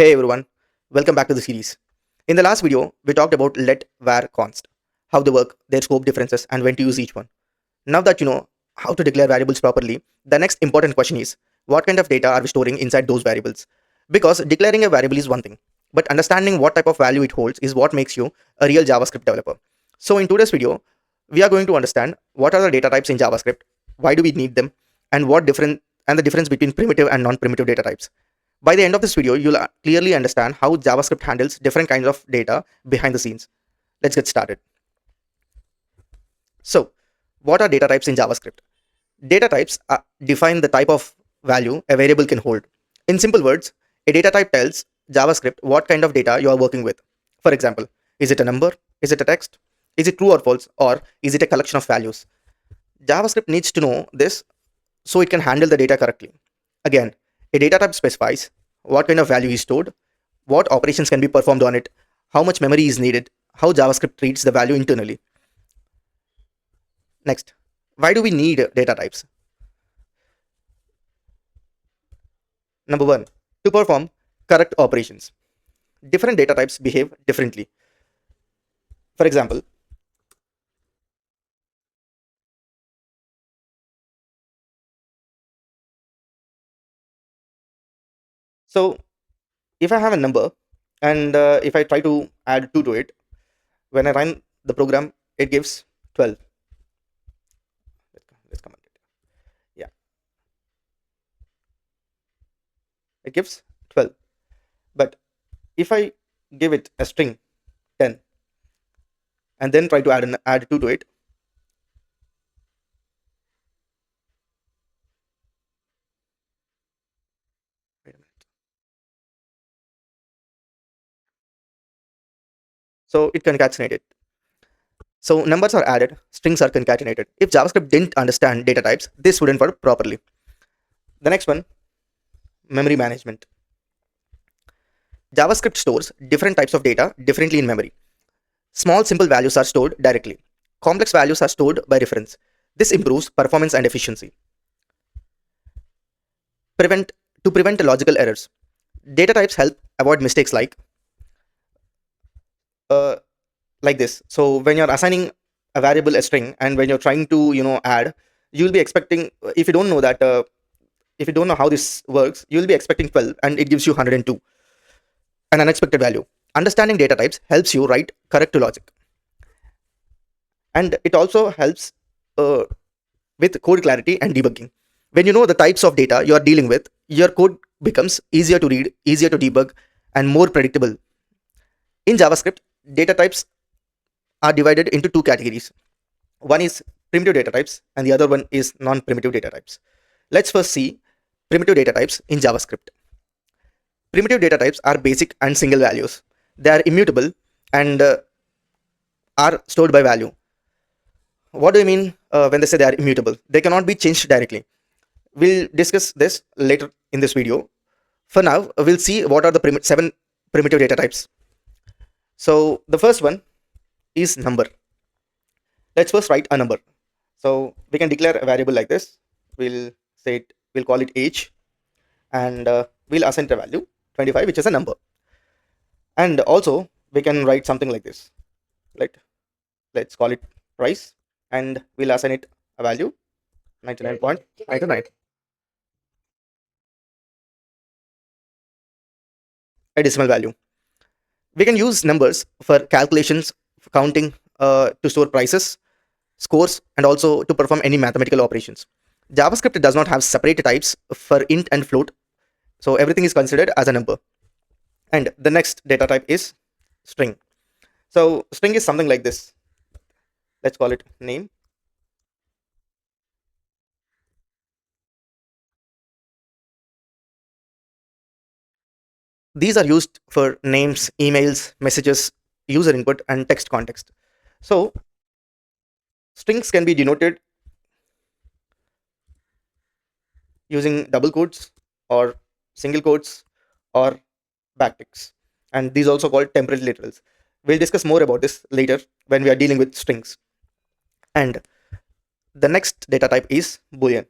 Hey everyone, welcome back to the series. In the last video, we talked about let, var, const, how they work, their scope differences, and when to use each one. Now that you know how to declare variables properly, the next important question is what kind of data are we storing inside those variables? Because declaring a variable is one thing, but understanding what type of value it holds is what makes you a real JavaScript developer. So in today's video, we are going to understand what are the data types in JavaScript, why do we need them, and the difference between primitive and non-primitive data types. By the end of this video, you'll clearly understand how JavaScript handles different kinds of data behind the scenes. Let's get started. So, what are data types in JavaScript? Data types define the type of value a variable can hold. In simple words, a data type tells JavaScript what kind of data you are working with. For example, is it a number? Is it a text? Is it true or false? Or is it a collection of values? JavaScript needs to know this so it can handle the data correctly. Again, a data type specifies what kind of value is stored, what operations can be performed on it, how much memory is needed, how JavaScript treats the value internally. Next, why do we need data types? Number one, to perform correct operations. Different data types behave differently. For example, so if I have a number and if I try to add 2 to it, when I run the program, it gives 12. Let's comment it. Yeah, it gives 12. But if I give it a string 10 and then try to add 2 to it, wait a minute. So it concatenated. So numbers are added, strings are concatenated. If JavaScript didn't understand data types, this wouldn't work properly. The next one, memory management. JavaScript stores different types of data differently in memory. Small simple values are stored directly. Complex values are stored by reference. This improves performance and efficiency. Prevent to prevent logical errors. Data types help avoid mistakes uh, like this. So when you're assigning a variable a string and when you're trying to add, you'll be expecting, if you don't know that if you don't know how this works, you'll be expecting 12 and it gives you 102, an unexpected value. Understanding data types helps you write correct logic, and it also helps uh, with code clarity and debugging. When you know the types of data you are dealing with, your code becomes easier to read, easier to debug, and more predictable. In JavaScript, data types are divided into two categories. One is primitive data types and the other one is non-primitive data types. Let's first see primitive data types in JavaScript. Primitive data types are basic and single values. They are immutable and are stored by value. What do you mean when they say they are immutable? They cannot be changed directly. We'll discuss this later in this video. For now, we'll see what are the 7 primitive data types. So the first one is number. Let's first write a number. So we can declare a variable like this. We'll call it age, and we'll assign it a value 25, which is a number. And also we can write something like this. Let's call it price, and we'll assign it a value 99.99, a decimal value. We can use numbers for calculations, for counting, to store prices, scores, and also to perform any mathematical operations. JavaScript does not have separate types for int and float, so everything is considered as a number. And the next data type is string. So string is something like this. Let's call it name. These are used for names, emails, messages, user input, and text context. So strings can be denoted using double quotes or single quotes or backticks, and these also called temporary literals. We'll discuss more about this later when we are dealing with strings. And the next data type is Boolean.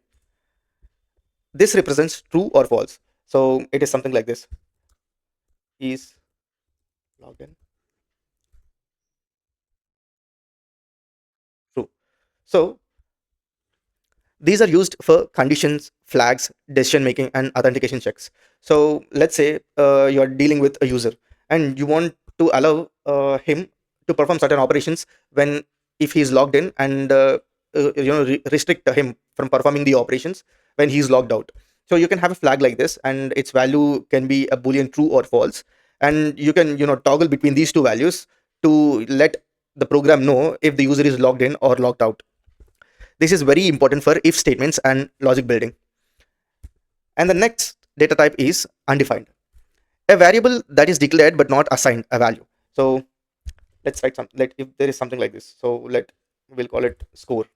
This represents true or false. So it is something like this. is logged in. True. So these are used for conditions, flags, decision making, and authentication checks. So let's say you're dealing with a user and you want to allow him to perform certain operations when if he's logged in, and restrict him from performing the operations when he's logged out. So you can have a flag like this, and its value can be a boolean true or false, and you can toggle between these two values to let the program know if the user is logged in or logged out. This is very important for if statements and logic building. And the next data type is undefined, a variable that is declared but not assigned a value. So let's write something. Let if there is something like this. So we'll call it score.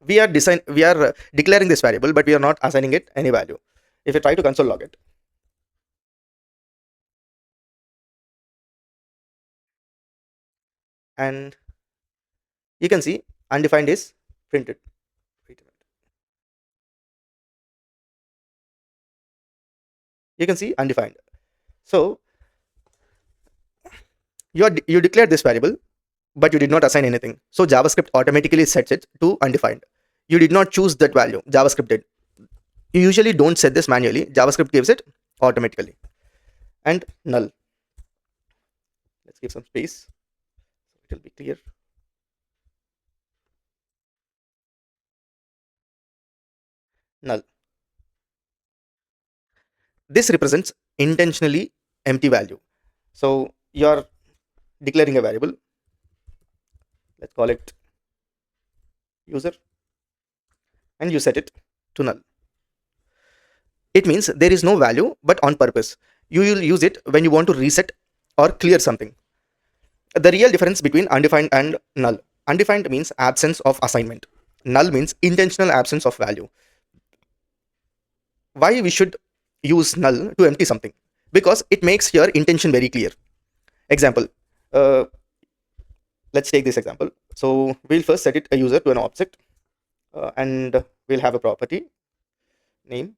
We are declaring this variable, but we are not assigning it any value. If you try to console log it, and you can see undefined is printed. Wait a minute. You can see undefined. So you declared this variable, but you did not assign anything. So JavaScript automatically sets it to undefined. You did not choose that value. JavaScript did. You usually don't set this manually. JavaScript gives it automatically. And null. Let's give some space. It will be clear. Null. This represents intentionally empty value. So you're declaring a variable. Let's call it user, and you set it to null. It means there is no value, but on purpose. You will use it when you want to reset or clear something. The real difference between undefined and null. Undefined means absence of assignment. Null means intentional absence of value. Why we should use null to empty something? Because it makes your intention very clear. Example. Uh, let's take this example. So we'll first set it a user to an object, and we'll have a property name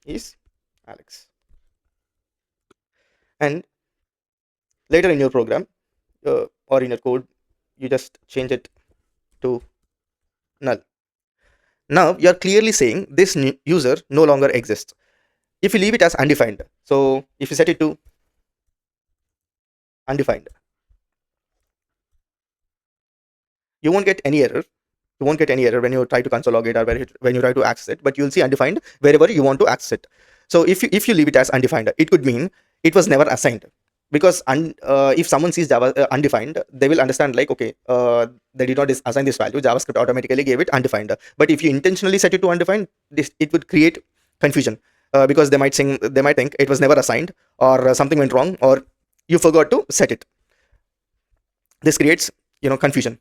is Alex. And later in your program, or in your code, you just change it to null. Now you're clearly saying this user no longer exists. If you leave it as undefined, so if you set it to undefined, you won't get any error. You won't get any error when you try to console log it, or when you try to access it, but you'll see undefined wherever you want to access it. So if you leave it as undefined, it could mean it was never assigned. Because if someone sees Java undefined, they will understand like, okay, they did not assign this value. JavaScript automatically gave it undefined. But if you intentionally set it to undefined, it would create confusion, because they might think it was never assigned, or something went wrong, or you forgot to set it. This creates confusion.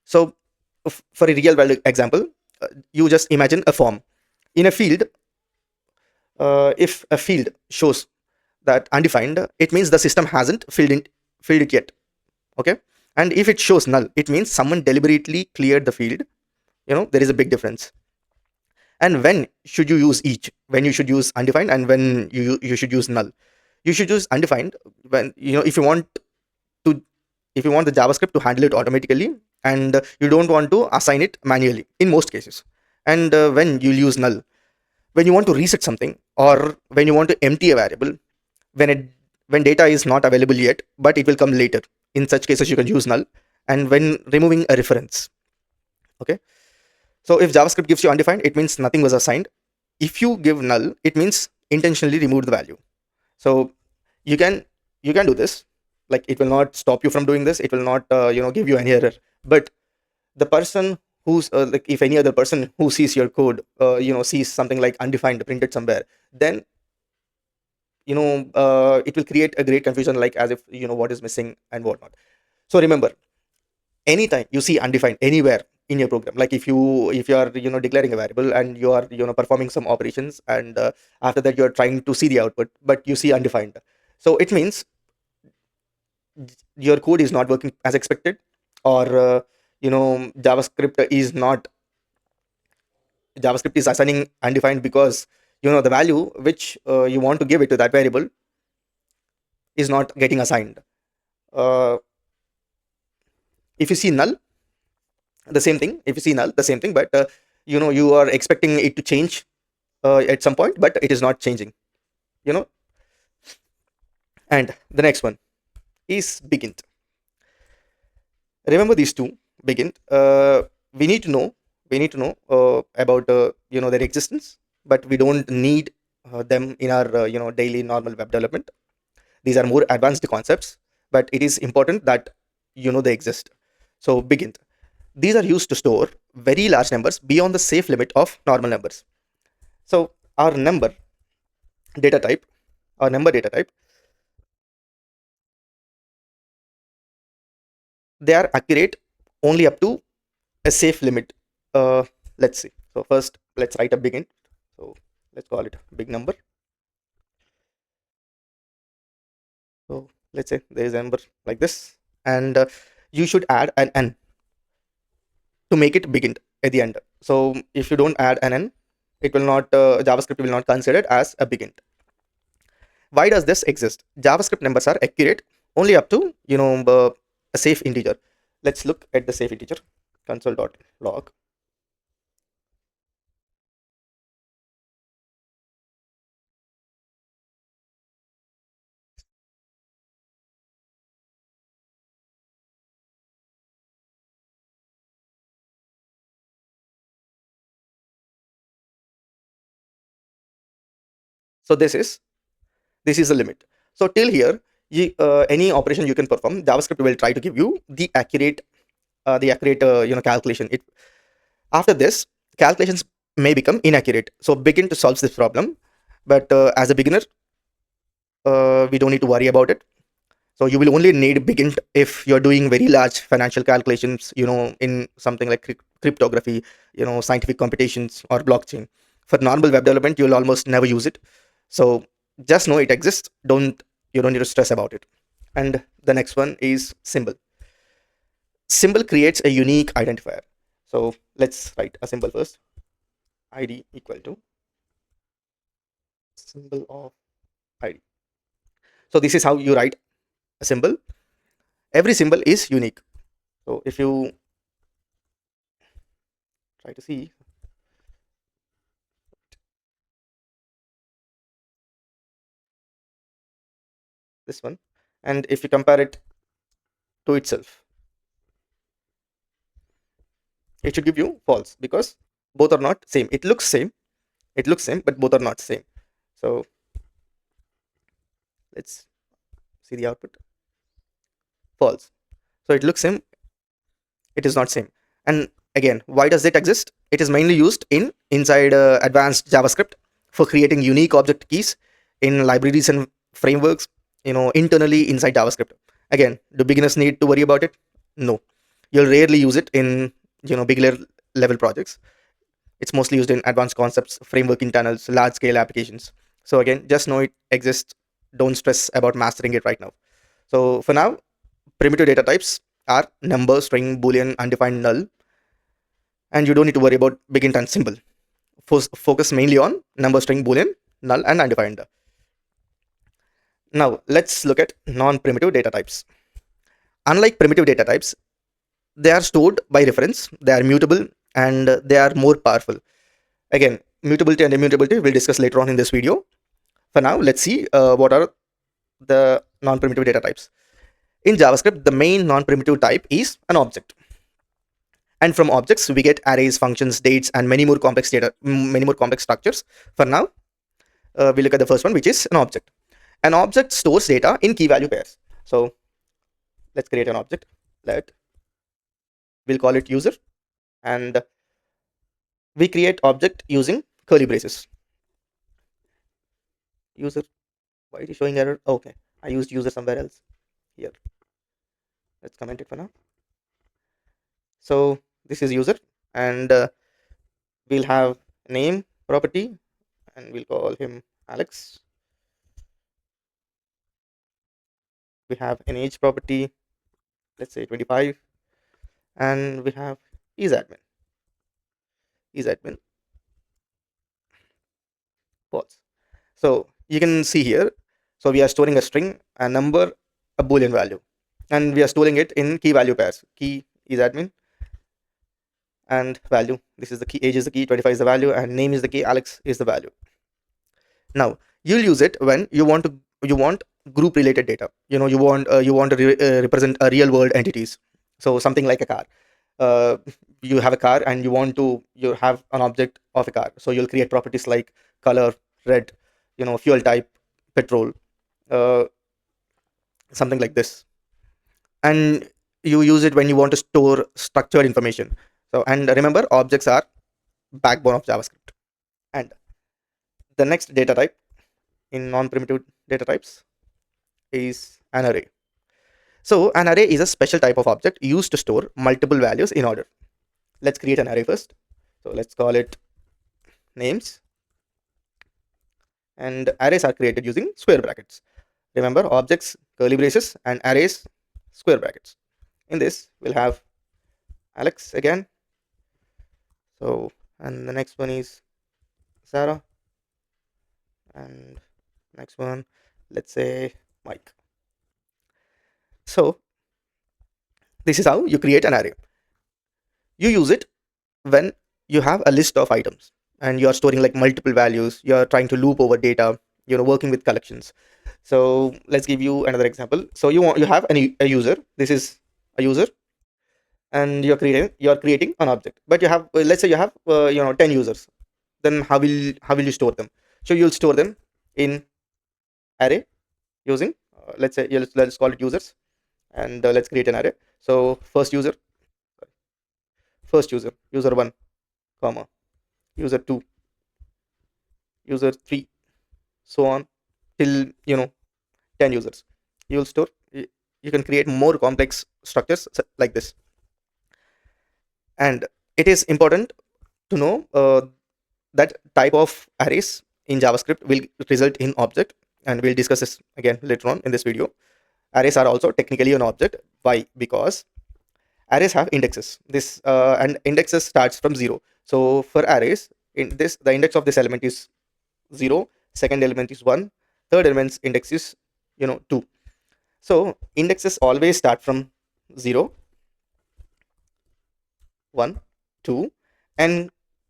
So for a real world example, you just imagine a form in a field. If a field shows that undefined, it means the system hasn't filled it yet. Okay. And if it shows null, it means someone deliberately cleared the field. There is a big difference. And when should you use each? When you should use undefined, and when you should use null. You should use undefined when if you want to if you want the JavaScript to handle it automatically, and you don't want to assign it manually in most cases. And when you'll use null when you want to reset something, or when you want to empty a variable, when data is not available yet but it will come later. In such cases you can use null. And when removing a reference. Okay. So if JavaScript gives you undefined, it means nothing was assigned. If you give null, it means intentionally remove the value. So you can do this. Like, it will not stop you from doing this. It will not give you any error. But the person who's like, if any other person who sees your code sees something like undefined printed somewhere, then it will create a great confusion, like as if what is missing and whatnot. So remember, anytime you see undefined anywhere in your program, like if you are declaring a variable and you are performing some operations, and after that you are trying to see the output but you see undefined, so it means your code is not working as expected, or javascript is not javascript is assigning undefined because the value which you want to give it to that variable is not getting assigned. uh, if you see null, the same thing. If you see null, the same thing, but you are expecting it to change at some point, but it is not changing, you know and the next one is BigInt. Remember these two. BigInt, we need to know about their existence, but we don't need them in our daily normal web development. These are more advanced concepts, but it is important that they exist. So BigInt, these are used to store very large numbers beyond the safe limit of normal numbers. So our data type number data type, they are accurate only up to a safe limit. uh, let's see. So first, let's write a BigInt. So let's call it big number. So let's say there is a number like this, and you should add an n to make it BigInt at the end. So if you don't add an n, it will not JavaScript will not consider it as a BigInt. Why does this exist? JavaScript numbers are accurate only up to a safe integer. Let's look at the safe integer. Console.log. So this is the limit. So till here, any operation you can perform, JavaScript will try to give you the accurate calculation. It After this, calculations may become inaccurate. So begin to solve this problem, but as a beginner, we don't need to worry about it. So you will only need BigInt if you're doing very large financial calculations, in something like cryptography, scientific computations or blockchain. For normal web development, you'll almost never use it. So just know it exists. You don't need to stress about it. And the next one is symbol. Symbol creates a unique identifier. So let's write a symbol first. ID equal to symbol of ID. So this is how you write a symbol. Every symbol is unique. So if you try to see this one, and if you compare it to itself, it should give you false, because both are not same. It looks same, but both are not same. So let's see the output. False. So it looks same, it is not same. And again, why does it exist? It is mainly used inside advanced JavaScript for creating unique object keys in libraries and frameworks, internally inside JavaScript. Again, do beginners need to worry about it? No. You'll rarely use it in big level projects. It's mostly used in advanced concepts, framework internals, large scale applications. So again, just know it exists. Don't stress about mastering it right now. So for now, primitive data types are number, string, boolean, undefined, null, and you don't need to worry about BigInt and symbol. Focus mainly on number, string, boolean, null, and undefined. Now let's look at non-primitive data types. Unlike primitive data types, they are stored by reference, they are mutable, and they are more powerful. Again, mutability and immutability we'll discuss later on in this video. For now, let's see what are the non-primitive data types. In JavaScript, the main non-primitive type is an object. And from objects, we get arrays, functions, dates, and many more complex structures. For now, we look at the first one, which is an object. An object stores data in key value pairs. So let's create an object. We'll call it user, and we create object using curly braces. User, why it is showing error? Okay, I used user somewhere else. Here, let's comment it for now. So this is user, and we'll have name property, and we'll call him Alex. We have an age property, let's say 25, and we have is admin. false. So you can see here, so we are storing a string, a number, a boolean value, and we are storing it in key value pairs. Key is admin and value. This is the key, age is the key, 25 is the value, and name is the key, Alex is the value. Now you'll use it when you want group related data. You want to represent a real world entities. So something like a car. uh, you have a car and you have an object of a car, so you'll create properties like color, red, fuel type, petrol, uh, something like this. And you use it when you want to store structured information. So, and remember, objects are backbone of JavaScript. And the next data type in non-primitive data types is an array. So an array is a special type of object used to store multiple values in order. Let's create an array first. So let's call it names. And arrays are created using square brackets. Remember, objects curly braces and arrays square brackets. In this we'll have Alex again. So, and the next one is Sarah, and next one, let's say Mike. So this is how you create an array. You use it when you have a list of items and you are storing like multiple values, you are trying to loop over data, working with collections. So let's give you another example. So you have a user. This is a user, and you're creating an object, but you have, let's say you have 10 users. Then how will you store them? So you'll store them in array using, let's say, let's call it users, and let's create an array. So first user, user 1, comma, user 2, user 3, so on till 10 users. You'll store, you can create more complex structures like this. And it is important to know that type of arrays in JavaScript will result in object, and we'll discuss this again later on in this video. Arrays are also technically an object. Why? Because arrays have indexes. This and indexes starts from 0. So for arrays, in this, the index of this element is 0, second element is 1, third element's index is 2. So indexes always start from 0, 1, 2, and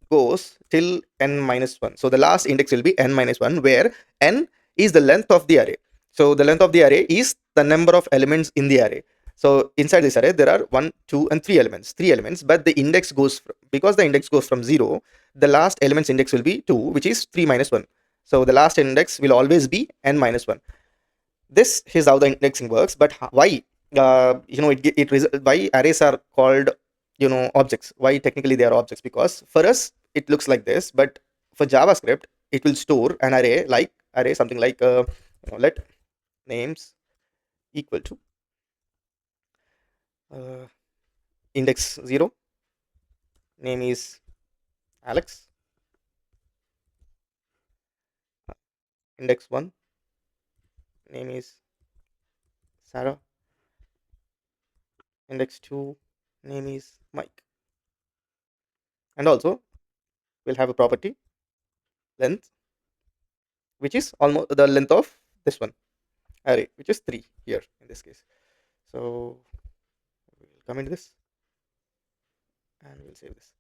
goes till n minus 1. So the last index will be n minus 1, where n is the length of the array. So the length of the array is the number of elements in the array. So inside this array there are 1, 2, and 3 elements, but the index goes because the index goes from 0, the last element's index will be 2, which is 3 minus 1. So the last index will always be n minus 1. This is how the indexing works. But why why arrays are called objects? Why technically they are objects? Because for us it looks like this, but for JavaScript it will store an array something like let names equal to uh, index 0, name is Alex, index 1, name is Sarah, index 2, name is Mike. And also we'll have a property length, which is almost the length of this one array, which is 3 here in this case. So we'll come into this and we'll save this.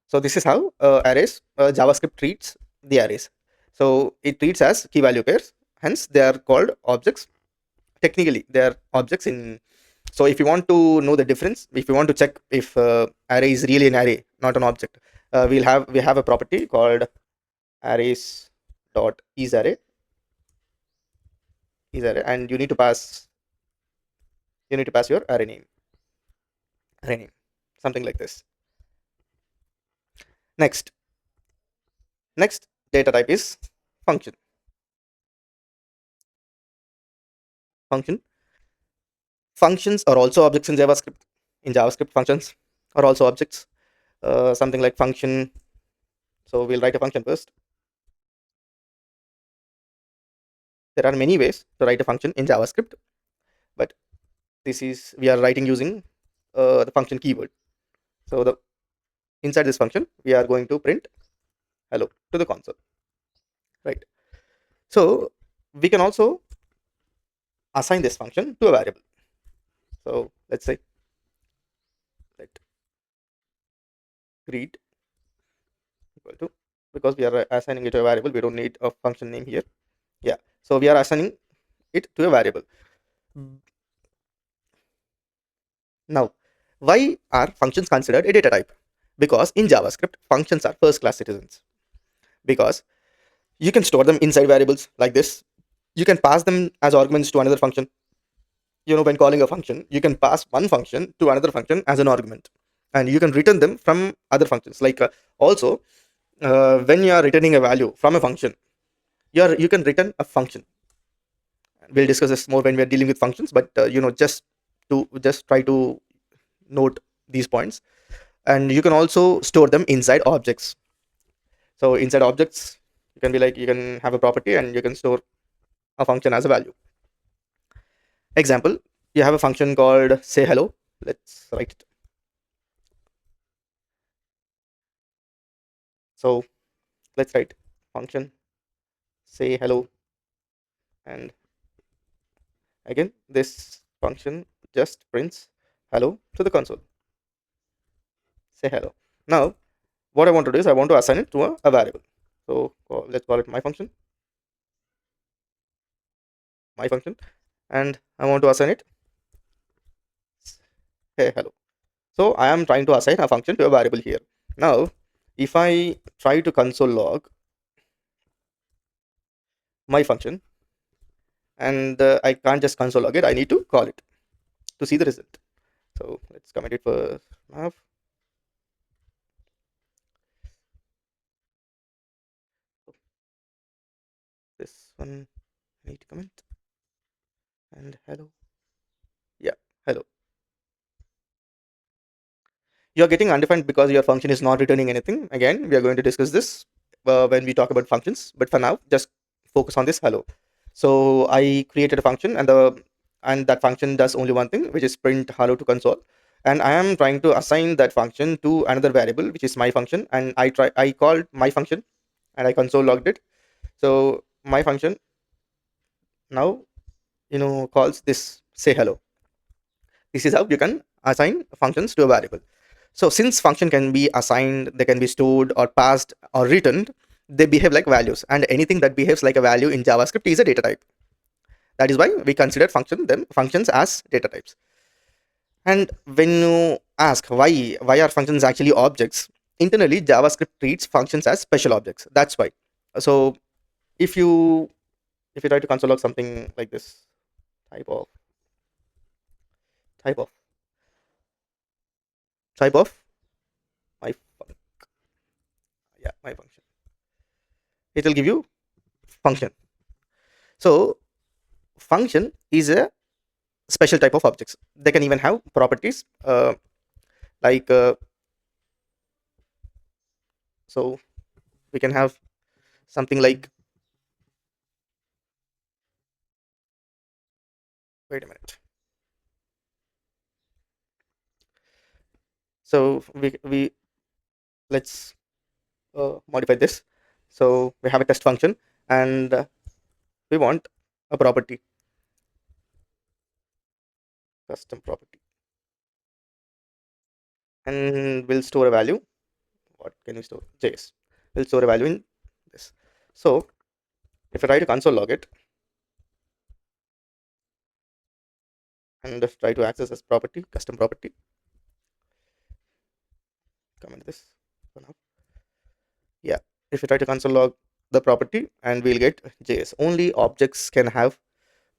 So this is how arrays, JavaScript treats the arrays. So it treats as key value pairs, hence they are called objects. Technically they are objects in. So if you want to know the difference, if you want to check if array is really an array, not an object, we have a property called arrays dot isArray, and you need to pass your array name, something like this. Next data type is function. Functions are also objects in JavaScript. In JavaScript, functions are also objects. Something like function. So we'll write a function first. There are many ways to write a function in JavaScript, but we are writing using the function keyword. So inside this function we are going to print hello to the console, right? So we can also assign this function to a variable. So let's say let greet equal to, because we are assigning it to a variable, we don't need a function name here. Yeah, so we are assigning it to a variable. Now, why are functions considered a data type? Because in JavaScript, functions are first class citizens. Because you can store them inside variables like this. You can pass them as arguments to another function. When calling a function, you can pass one function to another function as an argument, and you can return them from other functions. Also, when you are returning a value from a function, you can return a function. We'll discuss this more when we are dealing with functions, but just try to note these points. And you can also store them inside objects. So inside objects, you can have a property and you can store a function as a value. Example, you have a function called say hello. Let's write it. So let's write function say hello, and again this function just prints hello to the console. Say hello. Now what I want to do is I want to assign it to a variable. So let's call it my function, and I want to assign it hey hello. So I am trying to assign a function to a variable here. Now if I try to console log my function, and I can't just console log it, I need to call it to see the result. So let's comment it for now. This one I need to comment, and hello. Yeah, hello. You're getting undefined because your function is not returning anything. Again, we are going to discuss this when we talk about functions, but for now just focus on this hello. So I created a function, and that function does only one thing, which is print hello to console. And I am trying to assign that function to another variable, which is my function, and I called my function and I console logged it. So my function now calls this say hello. This is how you can assign functions to a variable. So since function can be assigned, they can be stored or passed or returned, they behave like values, and anything that behaves like a value in JavaScript is a data type. That is why we consider functions as data types. And when you ask why are functions actually objects, internally JavaScript treats functions as special objects. That's why. So if you try to console log something like this, type of type of type of my my function, it will give you function. So function is a special type of objects. They can even have properties, like so we can have something like, wait a minute. So we let's modify this. So we have a test function, and we want a property, custom property, and we'll store a value. What can we store? JS. We'll store a value in this. So if I try to console log it and just try to access this property, custom property, comment this for now. Yeah, if you try to console log the property, and we'll get JS. Only objects can have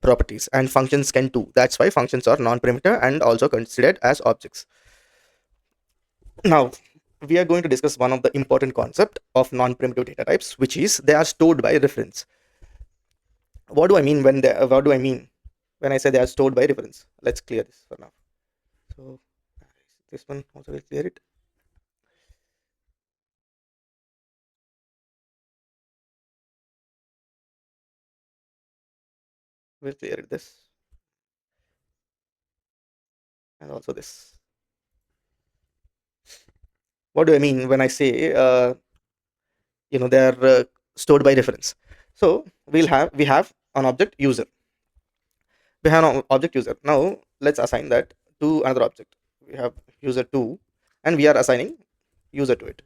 properties, and functions can too. That's why functions are non-perimeter and also considered as objects. Now we are going to discuss one of the important concept of non-primitive data types, which is they are stored by reference. What do I mean when I say they are stored by reference? Let's clear this for now. So this one also will clear it. We'll clear it this, and also this. What do I mean when I say they are stored by reference? So we have an object user. We have an object user. Now let's assign that to another object. We have user 2, and we are assigning user to it.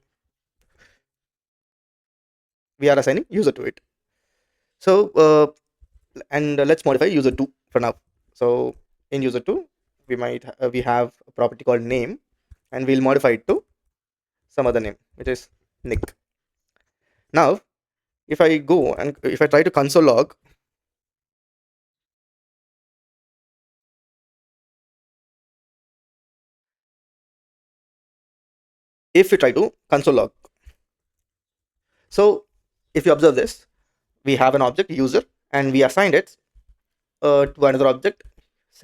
We are assigning user to it. So and let's modify user 2 for now. So in user 2, we have a property called name, and we'll modify it to some other name, which is Nick. Now if I go and if I try to console log, if we try to console log, so if you observe this, we have an object user, and we assigned it to another object,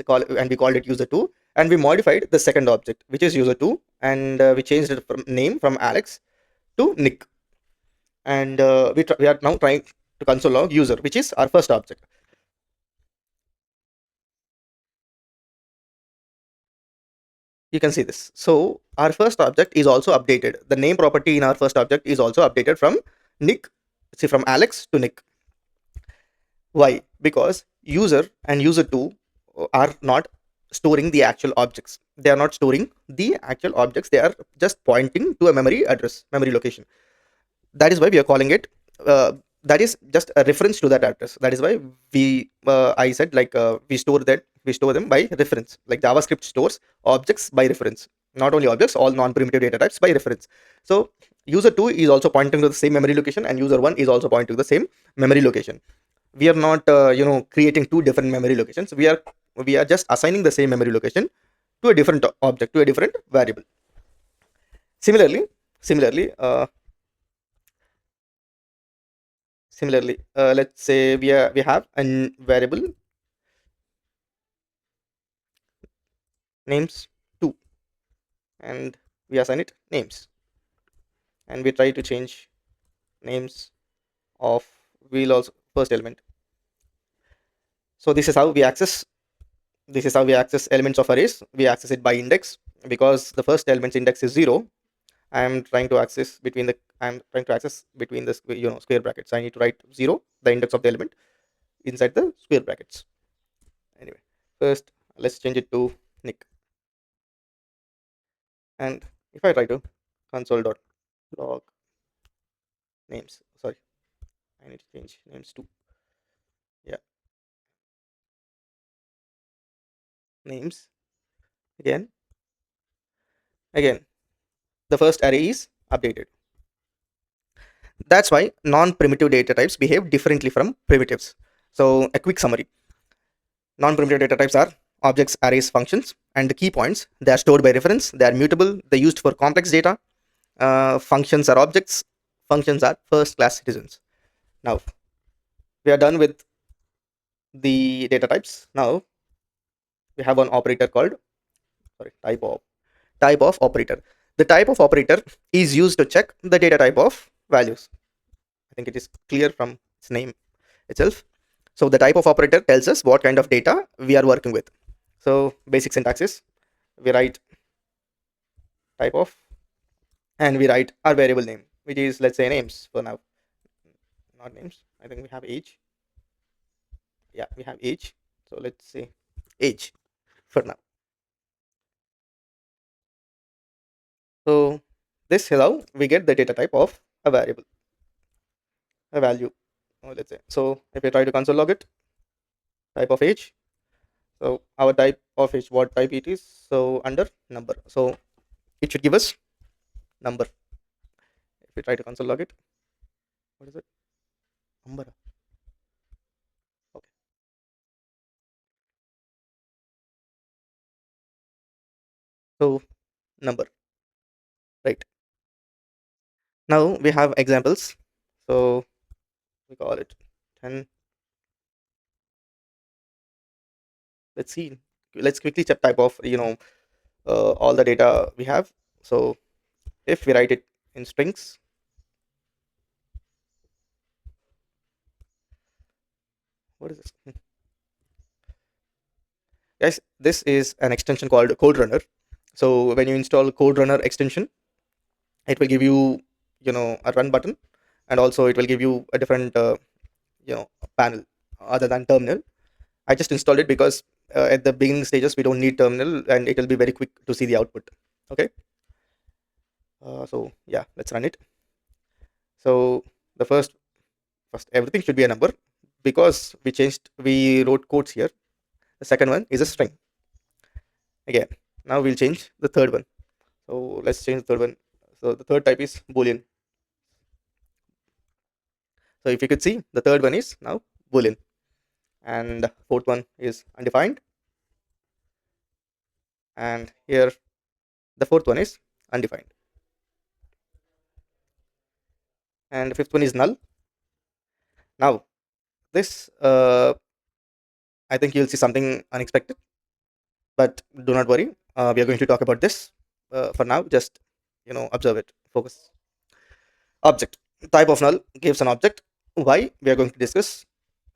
and we called it user 2, and we modified the second object, which is user 2, and we changed it from name from Alex to Nick. And we are now trying to console log user, which is our first object. You can see this. So our first object is also updated. The name property in our first object is also updated from Nick, see, from Alex to Nick. Why? Because user and user 2 are not storing the actual objects. They are not storing the actual objects. They are just pointing to a memory address, memory location. That is why we are calling it, that is just a reference to that address. That is why I said, like, we store them by reference, like JavaScript stores objects by reference, not only objects, all non-primitive data types by reference. So user 2 is also pointing to the same memory location, and user 1 is also pointing to the same memory location. We are not creating two different memory locations. We are just assigning the same memory location to a different object, to a different variable. Similarly similarly uh, let's say we have a variable names 2, and we assign it names, and we try to change names of we'll also first element. So this is how we access elements of arrays. We access it by index, because the first element's index is 0. I'm trying to access between the square brackets. I need to write 0, the index of the element, inside the square brackets. Anyway, first let's change it to Nick. And if I try to console.log names, sorry, I need to change names to, yeah, names. Again again the first array is updated. That's why non-primitive data types behave differently from primitives. So a quick summary: non-primitive data types are objects, arrays, functions, and the key points: they are stored by reference, they are mutable, they're used for complex data. Functions are objects. Functions are first class citizens. Now we are done with the data types. Now we have one operator called, sorry, type of operator. The type of operator is used to check the data type of values. I think it is clear from its name itself. So the type of operator tells us what kind of data we are working with. So basic syntax is, we write type of, and we write our variable name, which is, let's say, names for now. Not names, I think we have age. Yeah, we have age, so let's say age for now. So this is how we get the data type of a variable, a value. Let's say, so if I try to console log it, type of age. So our type of age, what type it is? So under number. So it should give us number. If we try to console log it, what is it? Number. Okay. So number. Right. Now we have examples. So we call it 10. Let's see. Let's quickly check type of all the data we have. So if we write it in strings, what is this? Guys, this is an extension called Code Runner. So when you install Code Runner extension, it will give you a run button, and also it will give you a different panel other than terminal. I just installed it because at the beginning stages we don't need terminal, and it will be very quick to see the output. Okay. So yeah, let's run it. So the first everything should be a number because we wrote quotes here. The second one is a string. Again, now we'll change the third one. So let's change the third one. So the third type is Boolean. So if you could see, the third one is now Boolean, and the fourth one is undefined, and here the fourth one is undefined, and the fifth one is null. Now this, I think you'll see something unexpected, but do not worry. We are going to talk about this. For now, just observe it, focus. Object type of null gives an object. Why, we are going to discuss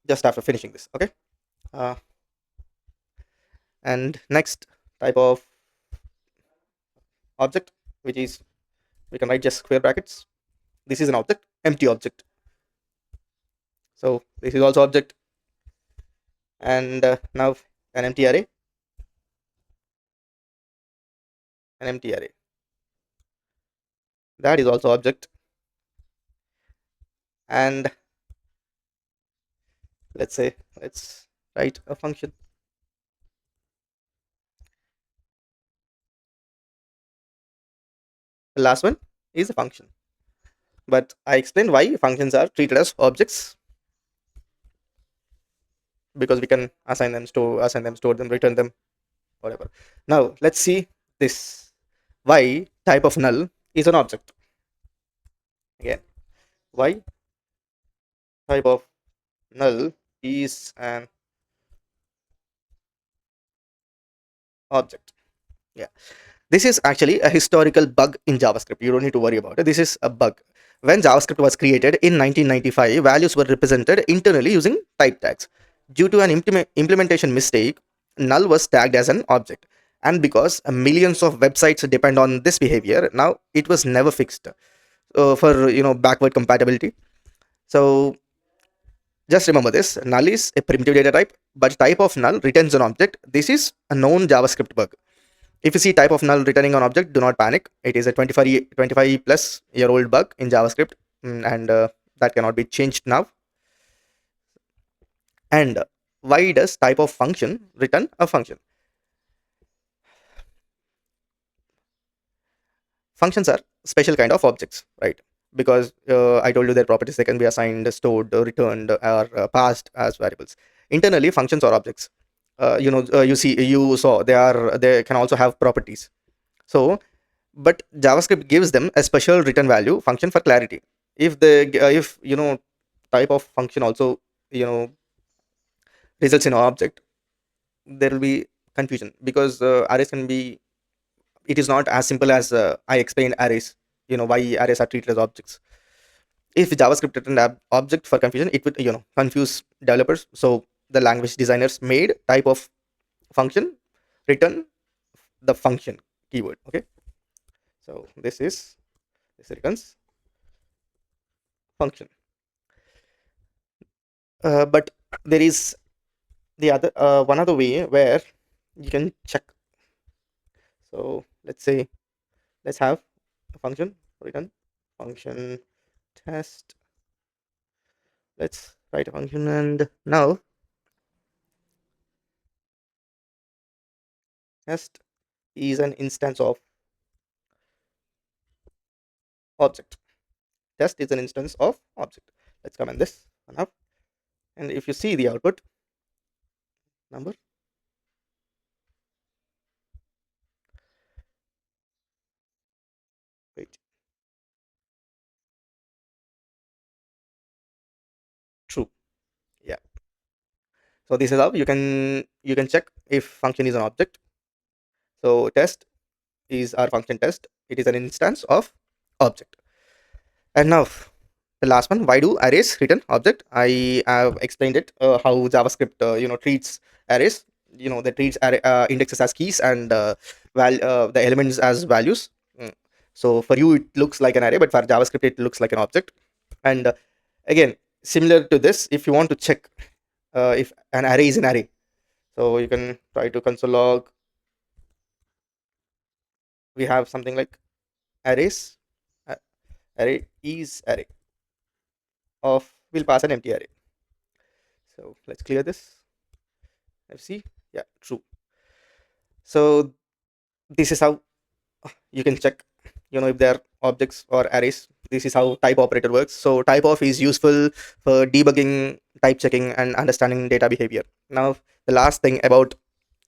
just after finishing this. Okay. uh, and next type of object, which is, we can write just square brackets. This is an object, empty object. So this is also object, and now an empty array, that is also object. And let's write a function. The last one is a function, but I explained why functions are treated as objects, because we can assign them, store them, return them, whatever. Now let's see this, why type of null is an object. Again, why type of null is an object. Yeah, this is actually a historical bug in JavaScript. You don't need to worry about it. This is a bug. When JavaScript was created in 1995, values were represented internally using type tags. Due to an implementation mistake, null was tagged as an object. And because millions of websites depend on this behavior, now it was never fixed for backward compatibility. So just remember this: null is a primitive data type, but type of null returns an object. This is a known JavaScript bug. If you see type of null returning an object, do not panic. It is a 25 plus year old bug in JavaScript, and that cannot be changed now. And why does type of function return a function? Functions are special kind of objects, right? Because I told you their properties, they can be assigned, stored, returned, or passed as variables. Internally, functions are objects. You saw they can also have properties. So but JavaScript gives them a special return value function for clarity. If type of function also you know results in an object, there will be confusion, because arrays can be, it is not as simple as I explained arrays. Why arrays are treated as objects. If JavaScript written object for confusion, it would confuse developers. So the language designers made type of function return the function keyword. Okay. So this returns function. But there is the other one other way where you can check. So let's have a function return function test. Let's write a function, and now test is an instance of object. Test is an instance of object. Let's comment this one up, and if you see the output number, wait, true. Yeah. So this is how you can check if function is an object. So test is our function test. It is an instance of object. And now the last one, why do arrays return object? I have explained it, how JavaScript treats arrays. They treats array, indexes as keys, and the elements as values. So for you it looks like an array, but for JavaScript it looks like an object. And again, Similar to this, if you want to check if an array is an array, so you can try to console log. We have something like arrays. uh, Array is array of, we'll pass an empty array. So let's clear this. Let's see. Yeah, true. So this is how you can check, if they're objects or arrays. This is how type operator works. So type of is useful for debugging, type checking, and understanding data behavior. Now the last thing about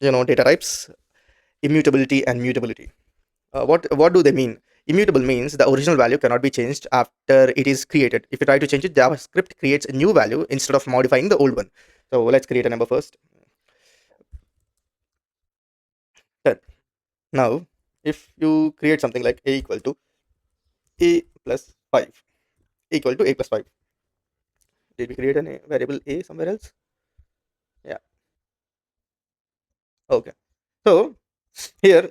data types: immutability and mutability. What do they mean? Immutable means the original value cannot be changed after it is created. If you try to change it, JavaScript creates a new value instead of modifying the old one. So let's create a number first. 10. Now if you create something like a equal to a plus 5 equal to a plus 5. Did we create a variable a somewhere else? Yeah. Okay. So here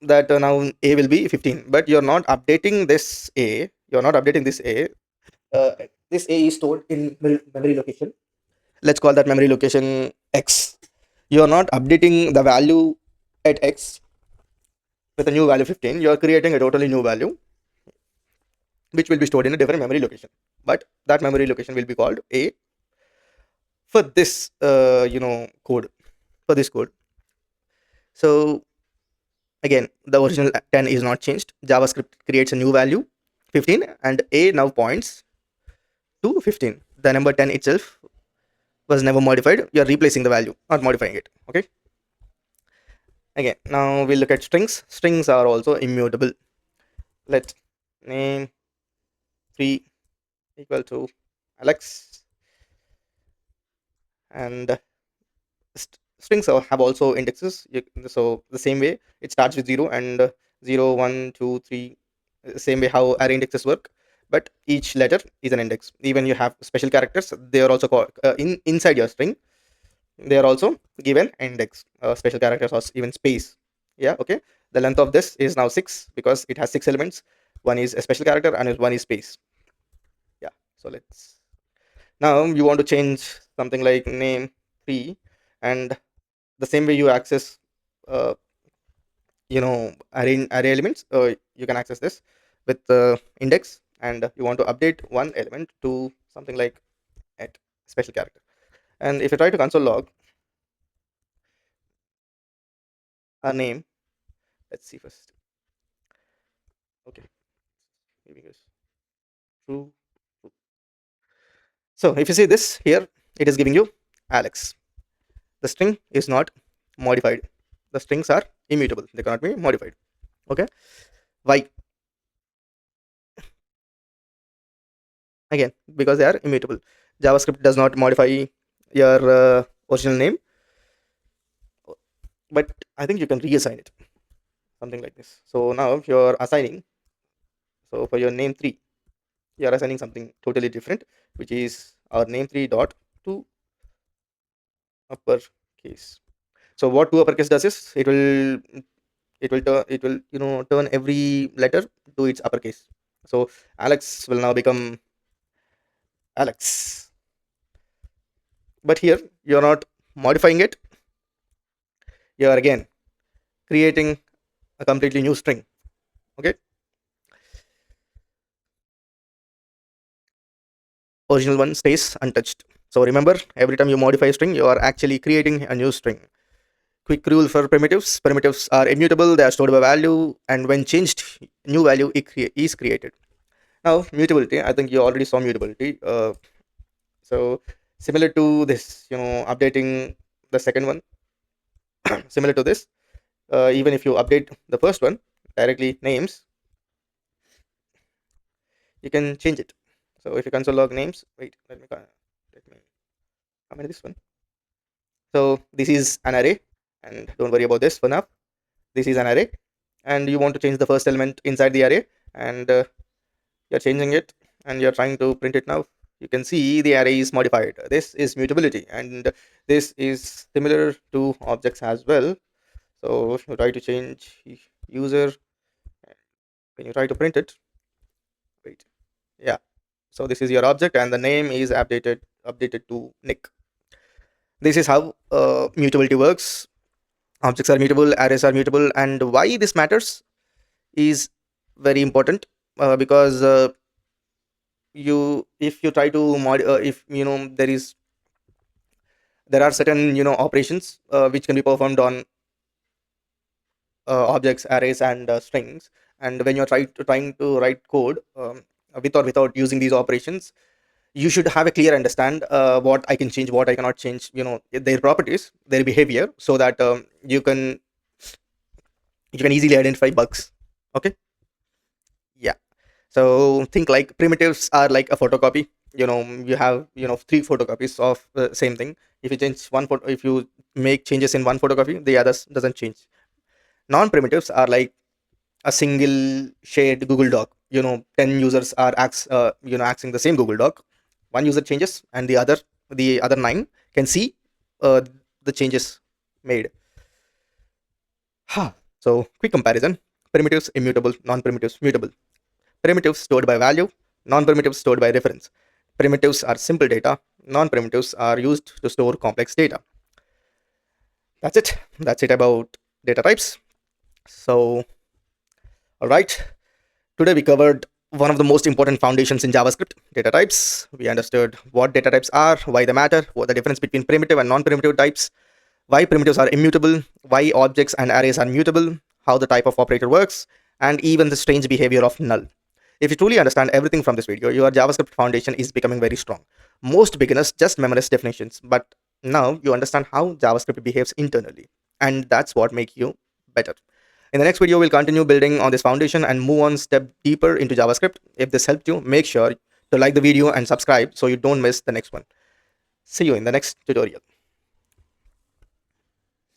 that now a will be 15, but you're not updating this a. You're not updating this a. Uh, this a is stored in memory location. Let's call that memory location x. You're not updating the value at x with a new value 15. You're creating a totally new value which will be stored in a different memory location. But that memory location will be called a for this code, for this code. So again, the original 10 is not changed. JavaScript creates a new value 15, and a now points to 15. The number 10 itself was never modified. You are replacing the value, not modifying it. Okay. Again, now we'll look at strings. Strings are also immutable. Let name 3 equal to Alex, and strings have also indexes. So the same way, it starts with 0 and 0, 1, 2, 3. Same way how array indexes work, but each letter is an index. Even you have special characters, they are also called inside your string. They are also given index, special characters or even space. Yeah, okay. The length of this is now 6 because it has 6 elements. One is a special character and one is space. Yeah. So let's, now you want to change something like name 3, and the same way you access uh, array elements, you can access this with the index, and you want to update one element to something like at special character. And if you try to console log a name, let's see first. Okay, here we go. True. So if you see this here, it is giving you Alex. The string is not modified. The strings are immutable, they cannot be modified. Okay. Why? Again, because they are immutable. JavaScript does not modify your original name, but I think you can reassign it, something like this. So now if you're assigning, so for your name 3, you're assigning something totally different, which is our name 3 dot to uppercase. So what to uppercase does is it will turn every letter to its uppercase. So Alex will now become Alex, but here you're not modifying it. You're again creating a completely new string. Okay. Original one stays untouched. So remember, every time you modify a string, you are actually creating a new string. Quick rule for primitives: primitives are immutable, they are stored by value, and when changed, new value is created. Now mutability, I think you already saw mutability. So similar to this, updating the second one. Similar to this, even if you update the first one directly, names, you can change it. So if you console log names, wait, let me comment this one. So this is an array, and don't worry about this for now. This is an array, and you want to change the first element inside the array, and you're changing it, and you're trying to print it now. You can see the array is modified. This is mutability, and this is similar to objects as well. So if you try to change user, when you try to print it, wait, yeah. So this is your object, and the name is updated to Nick. This is how mutability works. Objects are mutable, arrays are mutable, and why this matters is very important, because you if you try to if there are certain operations which can be performed on objects, arrays, and strings. And when you're trying to write code, with or without using these operations, you should have a clear understand what I can change, what I cannot change, their properties, their behavior, so that you can easily identify bugs. Okay. Yeah. So think like primitives are like a photocopy. You have three photocopies of the same thing. If you change one photo, if you make changes in one photocopy, the others doesn't change. Non-primitives are like a single shared Google Doc. 10 users are accessing the same Google Doc. One user changes, and the other nine can see uh, the changes made. So quick comparison: primitives immutable, non-primitives mutable. Primitives stored by value, non-primitives stored by reference. Primitives are simple data, non-primitives are used to store complex data. That's it about data types. So, all right, today we covered one of the most important foundations in JavaScript, data types. We understood what data types are, why they matter, what the difference between primitive and non-primitive types, why primitives are immutable, why objects and arrays are mutable, how the type of operator works, and even the strange behavior of null. If you truly understand everything from this video, your JavaScript foundation is becoming very strong. Most beginners just memorize definitions, but now you understand how JavaScript behaves internally, and that's what makes you better. In the next video, we'll continue building on this foundation and move on step deeper into JavaScript. If this helped you, make sure to like the video and subscribe so you don't miss the next one. See you in the next tutorial.